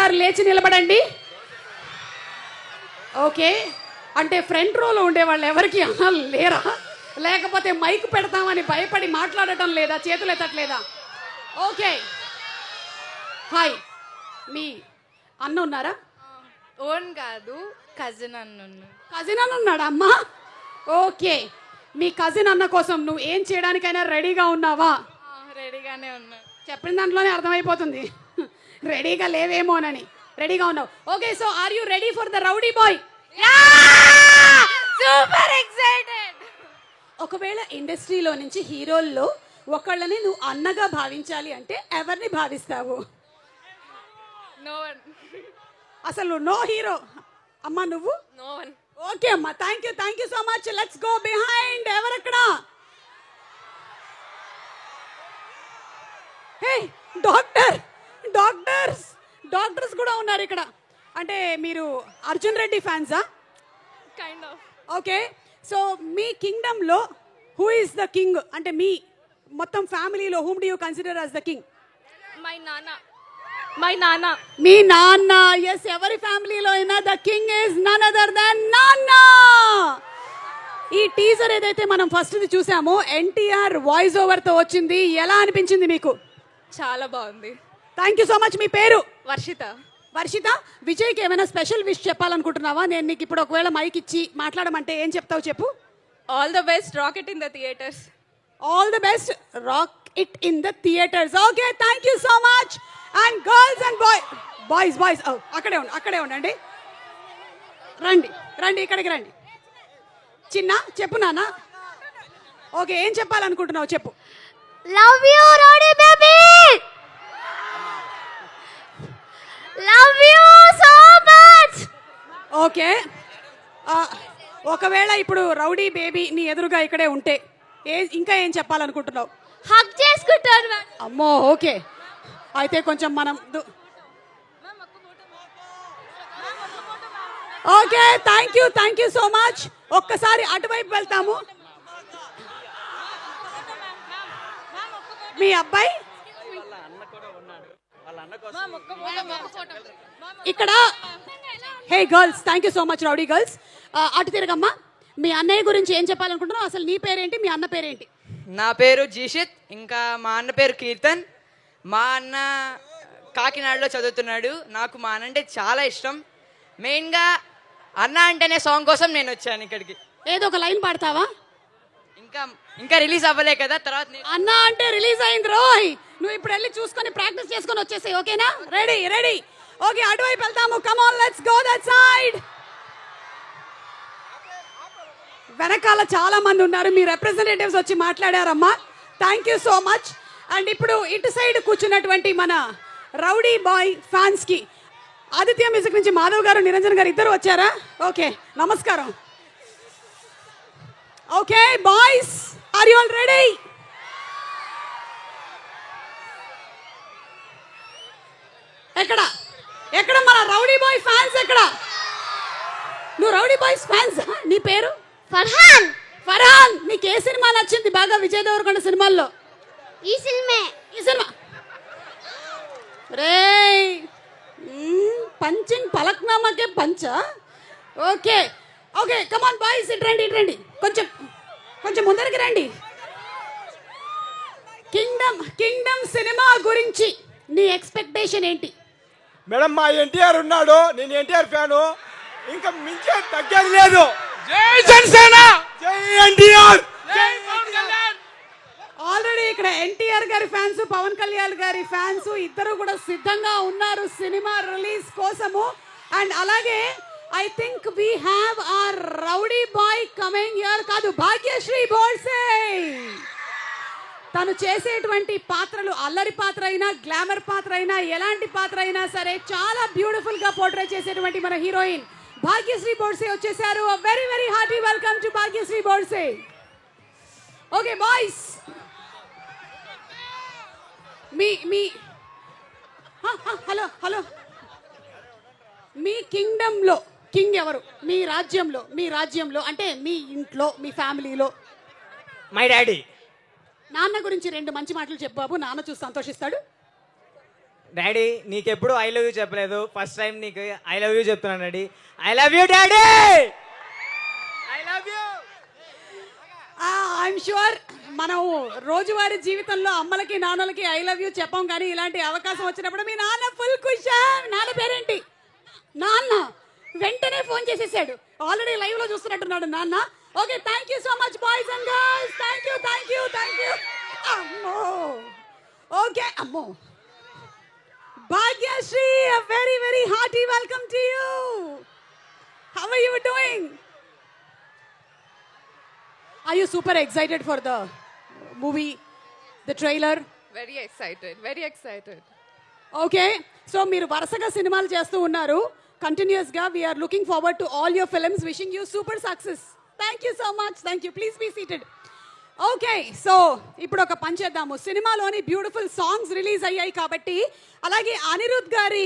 ఒక్కసారి లేచి నిలబడండి. ఓకే, అంటే ఫ్రంట్ రోలో ఉండే వాళ్ళు ఎవరికి లేరా, లేకపోతే మైక్ పెడతామని భయపడి మాట్లాడటం లేదా, చేతులు ఎత్తట్లేదా? Okay, hi. మీ అన్న ఉన్నారా? ఓన్ కాదు, కజిన్ అన్న. కజిన్ అన్న ఉన్నాడా అమ్మా? ఓకే, మీ కజిన్ అన్న కోసం నువ్వు ఏం చేయడానికైనా రెడీగా ఉన్నావా? రెడీగానే ఉన్నా. చెప్పిన దాంట్లోనే అర్థమైపోతుంది రెడీగా లేవేమోనని. రెడీగా ఉన్నావు. Okay, so are you ready for the rowdy boy? Super excited. ఒకవేళ ఇండస్ట్రీలో నుంచి హీరోల్లో ఒకళ్ళని నువ్వు అన్నగా భావించాలి అంటే ఎవరిని భావిస్తావు? No one. అసలు నో హీరో. అమ్మా నువ్వు? No one. ఓకే అమ్మా, thank you so much. Let's go behind. ఎవరక్కడ? హే డాక్టర్స్ కూడా ఉన్నారు ఇక్కడ. అంటే మీరు అర్జున్ రెడ్డి ఫ్యాన్సా? Kind of. ఓకే, సో మీ కింగ్డమ్లో హూ ఇస్ ద కింగ్? అంటే మీ మొత్తం ఫ్యామిలీలో whom do you consider as the king? My నాన్న. మీ నాన్న. ఎస్, ఎవరి ఫ్యామిలీలో అయినా the king is none other than నాన్న. ఈ టీజర్ ఏదైతే మనం ఫస్ట్ చూసామో ఎన్టీఆర్ వాయిస్ ఓవర్ తో వచ్చింది, ఎలా అనిపించింది మీకు? చాలా బాగుంది. Thank you so much. మీ పేరు? వర్షిత. విజయ్కి ఏమైనా స్పెషల్ విష్ చెప్పాలనుకుంటున్నావా? నేను నీకు ఇప్పుడు ఒకవేళ మైక్ ఇచ్చి మాట్లాడమంటే ఏం చెప్తావు చెప్పు? All the best, rock it in the theatres. All the best, rock it in the theatres. Okay, thank you so much. And girls and boys అక్కడే ఉండండి. రండి ఇక్కడికి రండి. చిన్న చెప్పు నాన్న. ఓకే, ఏం చెప్పాలనుకుంటున్నావు చెప్పు. Love you rowdy baby, love you so much. Okay, ఒకవేళ ఇప్పుడు రౌడీ బేబీ నీ ఎదురుగా ఇక్కడే ఉంటే ఇంకా ఏం చెప్పాలనుకుంటున్నావు? హగ్ చేసుకుంటాను. అమ్మో, ఓకే, అయితే కొంచెం మనం okay, thank you so much. ఒక్కసారి అటువైపు వెళ్తాము. మీ అబ్బాయి ఇక్కడ. Hey girls, thank you so much rowdy girls. అటు తిరగమ్మా. మీ అన్నయ్య గురించి ఏం చెప్పాలనుకుంటున్నావు? అసలు నీ పేరేంటి, మీ అన్న పేరేంటి? నా పేరు జీషిత్, ఇంకా మా అన్న పేరు కీర్తన్. మా అన్న కాకినాడలో చదువుతున్నాడు. నాకు మా అన్న అంటే చాలా ఇష్టం. మెయిన్గా అన్న అంటేనే సాంగ్ కోసం నేను వచ్చాను ఇక్కడికి. ఏదో ఒక లైన్ పాడతావా? ఇంకా రిలీజ్ అవ్వలే కదా, తర్వాత అన్న అంటే రిలీజ్ అయింది రోయ్. నువ్వు ఇప్పుడు వెళ్ళి చూసుకొని ప్రాక్టీస్ చేసుకొని వచ్చేసాయి. ఓకేనా? రెడీ. ఓకే, అటువైపు వెళ్తాము. Come on, let's go that side. వెనకాల చాలా మంది ఉన్నారు, మీ రిప్రజెంటేటివ్స్ వచ్చి మాట్లాడారమ్మా. Thank you so much. And ఇప్పుడు ఇటు సైడ్ కూర్చున్నటువంటి మన రౌడీ బాయ్ ఫ్యాన్స్ కి ఆదిత్య మ్యూజిక్ నుంచి మాధవ్ గారు, నిరంజన్ గారు ఇద్దరు వచ్చారా? ఓకే, నమస్కారం. Okay boys, are you all ready? ఎక్కడ మన రౌడీ బాయ్ ఫ్యాన్స్ ఎక్కడ? నువ్వు రౌడీ బాయ్స్ ఫ్యాన్స్? నీ పేరు? ఫర్హాన్. నీకు ఏ సినిమా నచ్చింది బాగా విజయ్ దేవరకొండ సినిమాల్లో? ఈ సినిమా. రే పంచింగ్ పలక్నామాకే పంచ. ఓకే, కమ్ ఆన్ బాయ్స్, ఇటు రండి. కొంచెం ముందరికి రండి. కింగ్డమ్ సినిమా గురించి నీ ఎక్స్పెక్టేషన్ ఏంటి? మేడం, మా ఎన్టీఆర్ ఉన్నాడు, నేను ఎన్టీఆర్ ఫ్యాను, ఇంకా మించే తగ్గేది లేదు. జై జనసేన, జై ఎన్టీఆర్. ఆల్రెడీ ఇక్కడ ఎన్టీఆర్ గారి ఫ్యాన్స్, పవన్ కళ్యాణ్ గారి ఫ్యాన్స్ ఇద్దరు కూడా సిద్ధంగా ఉన్నారు సినిమా రిలీజ్ కోసము. అండ్ అలాగే I think we have our rowdy boy coming here. కాదు, భాగ్యశ్రీ బోల్సే. తను చేసేటువంటి పాత్రలు అల్లరి పాత్ర అయినా, గ్లామర్ పాత్ర అయినా, ఎలాంటి పాత్ర అయినా సరే చాలా బ్యూటిఫుల్ గా పోర్ట్రే చేసేటువంటి మన హీరోయిన్ భాగ్యశ్రీ బోల్సే వచ్చేసారు. Very hearty welcome to Bhagyashri Borse. Okay boys, మీ హలో మీ కింగ్డమ్లో కింగ్ ఎవరు? మీ రాజ్యంలో అంటే మీ ఇంట్లో, మీ ఫ్యామిలీలో? My daddy. నాన్న గురించి రెండు మంచి మాటలు చెప్పు బాబు, నాన్న చూసి సంతోషిస్తాడు. డాడీ నీకెప్పుడు ఐ లవ్ యూ చెప్పలేదు, ఫస్ట్ టైం నీకు ఐ లవ్ యూ చెప్తున్నాను daddy. I love you daddy, I love you. I'm sure మనం రోజువారీ జీవితంలో అమ్మలకి నాన్నలకి ఐ లవ్ యూ చెప్పాం, కానీ ఇలాంటి అవకాశం వచ్చినప్పుడు మీ నాన్న ఫుల్ ఖుష్. నాన్న పేరేంటి? నాన్న వెంటనే ఫోన్ చేసేసాడు, ఆల్రెడీ లైవ్ లో చూస్తున్నట్టున్నాడు నాన్న. Okay, thank you so much boys and girls. Thank you, thank you, thank you. అమ్మో, ఓకే, అమ్మో. Bhagyashri, a very very hearty welcome to you. How are you doing? Are you super excited for the movie, the trailer? Very excited, very excited. Okay, so మీరు వరుసగా సినిమాలు చేస్తూ ఉన్నారు continuous గా. We are looking forward to all your films, wishing you super success. Thank you so much, thank you. Please be seated. Okay, so ఇప్పుడు ఒక పని చేద్దాము. సినిమాలోని బ్యూటిఫుల్ సాంగ్స్ రిలీజ్ అయ్యాయి కాబట్టి, అలాగే అనిరుద్ గారి